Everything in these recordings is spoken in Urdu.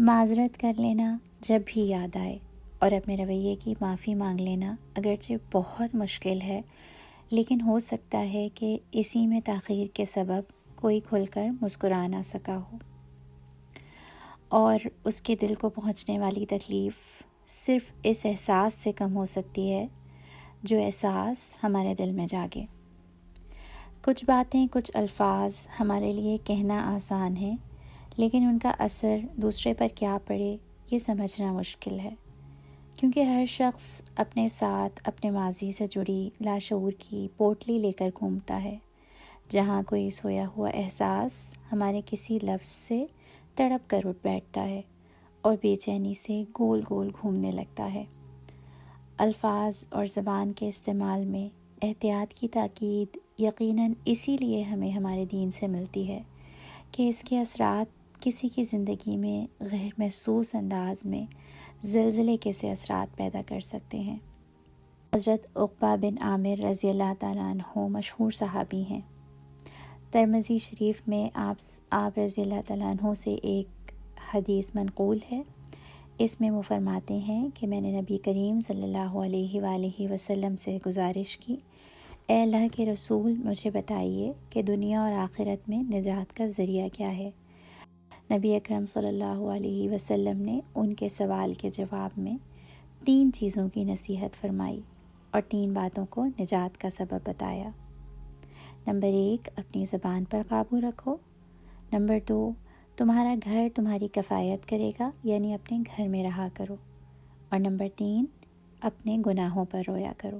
معذرت کر لینا جب بھی یاد آئے اور اپنے رویے کی معافی مانگ لینا اگرچہ بہت مشکل ہے، لیکن ہو سکتا ہے کہ اسی میں تاخیر کے سبب کوئی کھل کر مسکرا نہ سکا ہو، اور اس کے دل کو پہنچنے والی تکلیف صرف اس احساس سے کم ہو سکتی ہے جو احساس ہمارے دل میں جاگے۔ کچھ باتیں، کچھ الفاظ ہمارے لیے کہنا آسان ہے، لیکن ان کا اثر دوسرے پر کیا پڑے یہ سمجھنا مشکل ہے، کیونکہ ہر شخص اپنے ساتھ اپنے ماضی سے جڑی لاشعور کی پوٹلی لے کر گھومتا ہے، جہاں کوئی سویا ہوا احساس ہمارے کسی لفظ سے تڑپ کر اٹھ بیٹھتا ہے اور بے چینی سے گول گول گھومنے لگتا ہے۔ الفاظ اور زبان کے استعمال میں احتیاط کی تاکید یقیناً اسی لیے ہمیں ہمارے دین سے ملتی ہے کہ اس کے اثرات کسی کی زندگی میں غیر محسوس انداز میں زلزلے کے سے اثرات پیدا کر سکتے ہیں۔ حضرت عقبہ بن عامر رضی اللہ تعالیٰ عنہ مشہور صحابی ہیں۔ ترمذی شریف میں آپ رضی اللہ تعالیٰ عنہ سے ایک حدیث منقول ہے۔ اس میں وہ فرماتے ہیں کہ میں نے نبی کریم صلی اللہ علیہ وآلہ وسلم سے گزارش کی، اے اللہ کے رسول، مجھے بتائیے کہ دنیا اور آخرت میں نجات کا ذریعہ کیا ہے۔ نبی اکرم صلی اللہ علیہ وسلم نے ان کے سوال کے جواب میں 3 چیزوں کی نصیحت فرمائی اور 3 باتوں کو نجات کا سبب بتایا۔ نمبر 1، اپنی زبان پر قابو رکھو۔ نمبر 2، تمہارا گھر تمہاری کفایت کرے گا، یعنی اپنے گھر میں رہا کرو۔ اور نمبر 3، اپنے گناہوں پر رویا کرو۔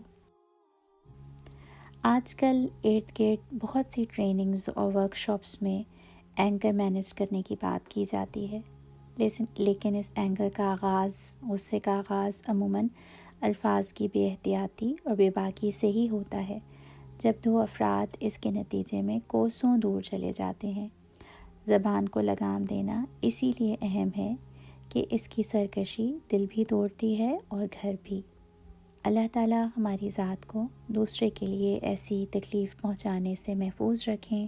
آج کل ارد گرد بہت سی ٹریننگز اور ورکشاپس میں اینگر مینیج کرنے کی بات کی جاتی ہے، لیکن اس اینگر کا آغاز، غصے کا آغاز عموماً الفاظ کی بے احتیاطی اور بے باکی سے ہی ہوتا ہے، جب 2 افراد اس کے نتیجے میں کوسوں دور چلے جاتے ہیں۔ زبان کو لگام دینا اسی لیے اہم ہے کہ اس کی سرکشی دل بھی توڑتی ہے اور گھر بھی۔ اللہ تعالیٰ ہماری ذات کو دوسرے کے لیے ایسی تکلیف پہنچانے سے محفوظ رکھیں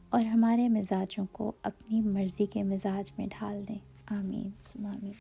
اور ہمارے مزاجوں کو اپنی مرضی کے مزاج میں ڈھال دیں۔ آمین ثم آمین۔